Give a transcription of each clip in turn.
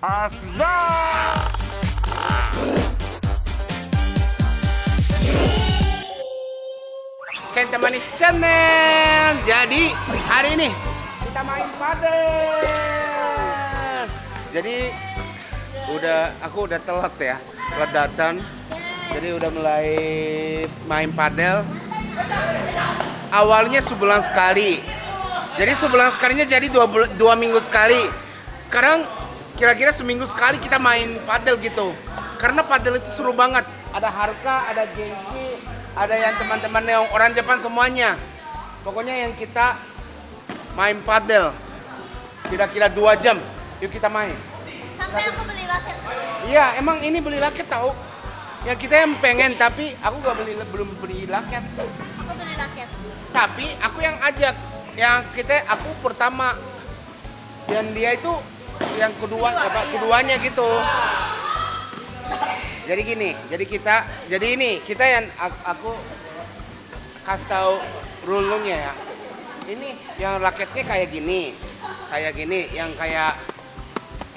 Hasna. Kenta Manis Channel. Jadi hari ini kita main padel. Jadi aku udah telat ya, telat datang. Jadi udah mulai main padel. Awalnya sebulan sekali. Jadi sebulan sekalinya jadi dua minggu sekali. Sekarang kira-kira seminggu sekali kita main padel gitu. Karena padel itu seru banget. Ada Harka, ada Genki, ada yang teman-teman yang orang Jepang semuanya. Pokoknya yang kita main padel. Kira-kira 2 jam. Yuk kita main. Sampai aku beli raket. Iya, emang ini beli raket tahu. Ya kita yang pengen tapi aku belum beli raket. Aku beli raket. Tapi aku yang ajak. Aku pertama. Dan dia itu yang keduanya gitu. Jadi gini, kita yang aku kasih tahu rule-nya ya. Ini yang raketnya kayak gini, yang kayak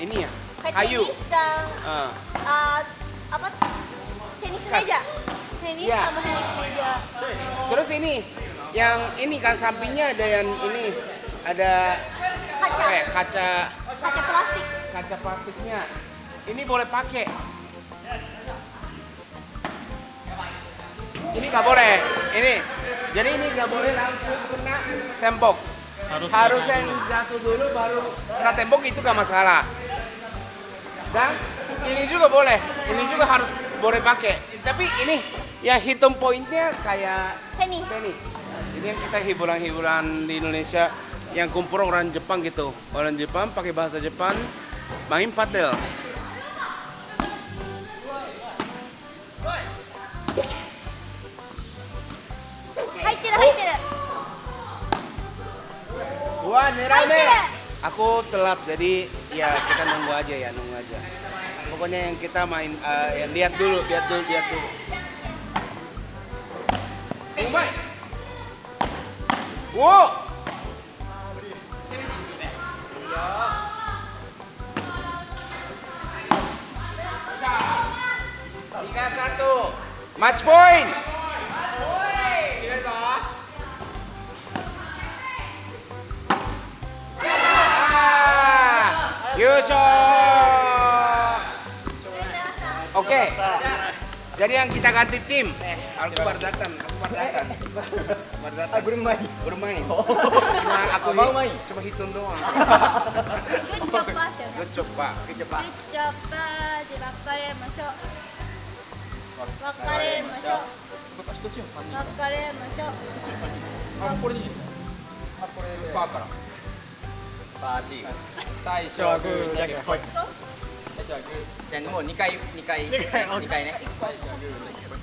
ini ya, Kayak kayu. tenis dan tenis meja. Tenis Iya. sama tenis meja. Terus yang ini kan sampingnya ada yang ini, ada Kaca. Kaca plastik. kaca plastiknya. Ini boleh pakai. Ini nggak boleh. Jadi ini nggak boleh langsung kena tembok. Harus yang jatuh dulu baru kena tembok, itu nggak masalah. Dan ini juga boleh. Ini juga harus boleh pakai. Tapi ini ya hitung poinnya kayak Tenis. Ini yang kita hiburan di Indonesia yang kumpul orang Jepang gitu. Orang Jepang pakai bahasa Jepang main padel. Haitere. Wah, merah nih. Aku telat jadi ya kita nunggu aja. Pokoknya yang kita main yang lihat dulu. Baik. Wow. Tiga satu. Match point. Yusho. Oke. Jadi yang kita ganti tim. Aku baru datang. Bermain. Cuma aku Mau main? Coba hitung doang. Good job, Pak. Good job, Pak. Good job, Pak. Wakarimashou. そっか、一チーム3人。Wakarimashou. あ、これでいいですか。あ、これで。パーから。パーチーム。最初はグー、じゃんけんぽい。じゃあグー。じゃあもう2回ね。最初はグー、じゃんけんぽい。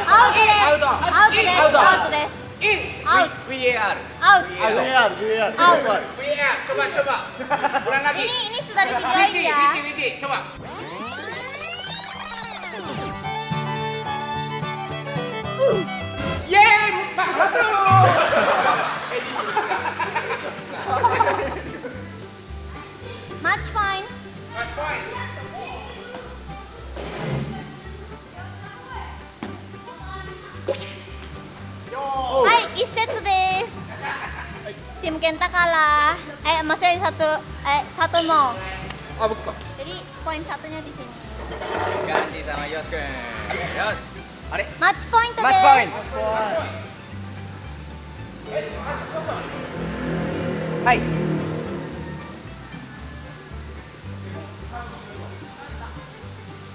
アウトです。VAR。アウト。 VAR, coba. Ulang lagi. Ini sudah di videoin ya. Wiki, coba. Yeay, Pak, masuk. Match point. Match point. Hai, 1セットです。Tim Kenta kalah. Masih satu nol. あ、僕か。 Jadi poin satunya di sini. Ganti sama Yos kun. Yos. Are? Match point Match desu. point. Hai.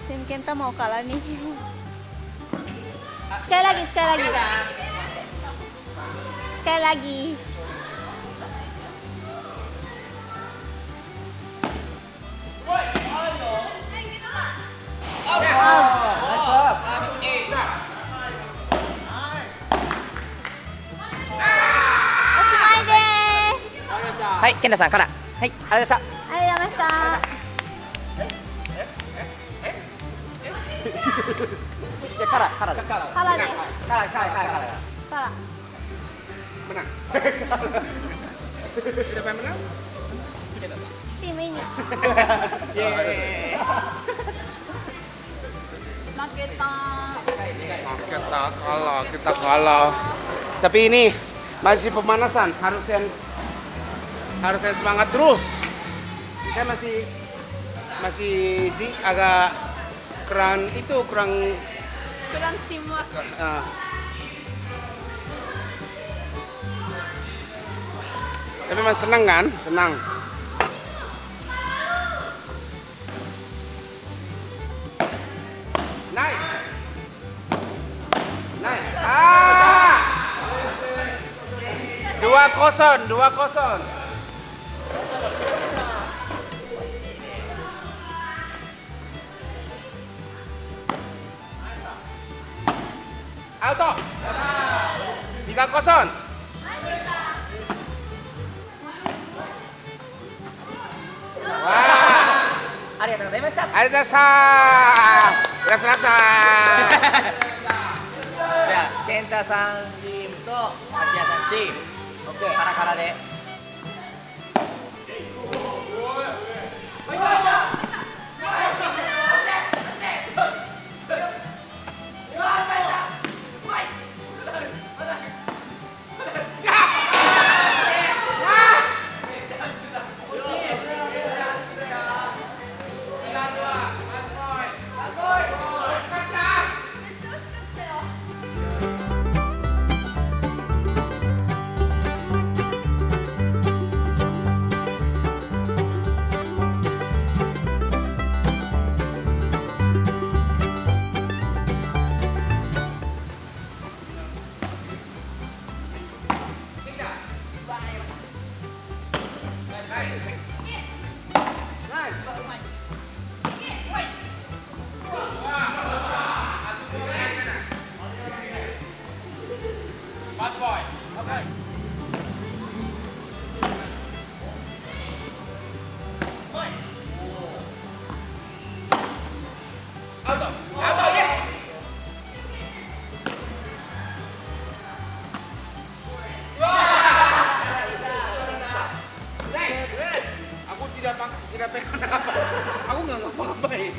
Tim Kenta mau kalah nih. Sekali lagi. Sekali lagi. Oshimai desu. はい、健太さんから。はい、ありがとうございました。ありがとうございました。Ya kalah, kalah. Kalah deh. Kalah. Menang. Siapa yang menang? Tim ini. Yeay. Maketa. Kita kalah. Tapi ini masih pemanasan, harus yang semangat terus. Kita masih di agak kurang teamwork. Tapi memang senang kan? Senang. Nice. Nice. 2-0. Auto. 3-0. Wah. ありがとうございました。 Rasa-rasa. じゃあ健太さんチームと秋谷さんチーム。オッケー。カラカラで。Aku tidak pegang apa. Aku nggak ngapa-ngapain.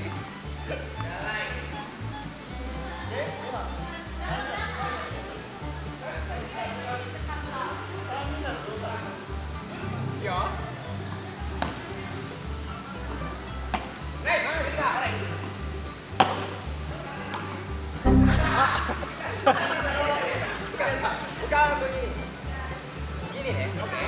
Bukan begini. Gini nih. Oke.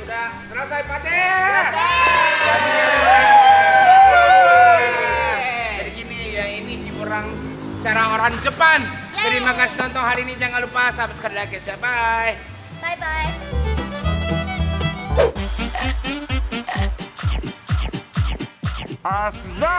Sudah selesai padel. Jadi gini ya, ini hiburan cara orang Jepang. Terima kasih nonton hari ini, jangan lupa subscribe, like, share, bye. Bye bye. Asda.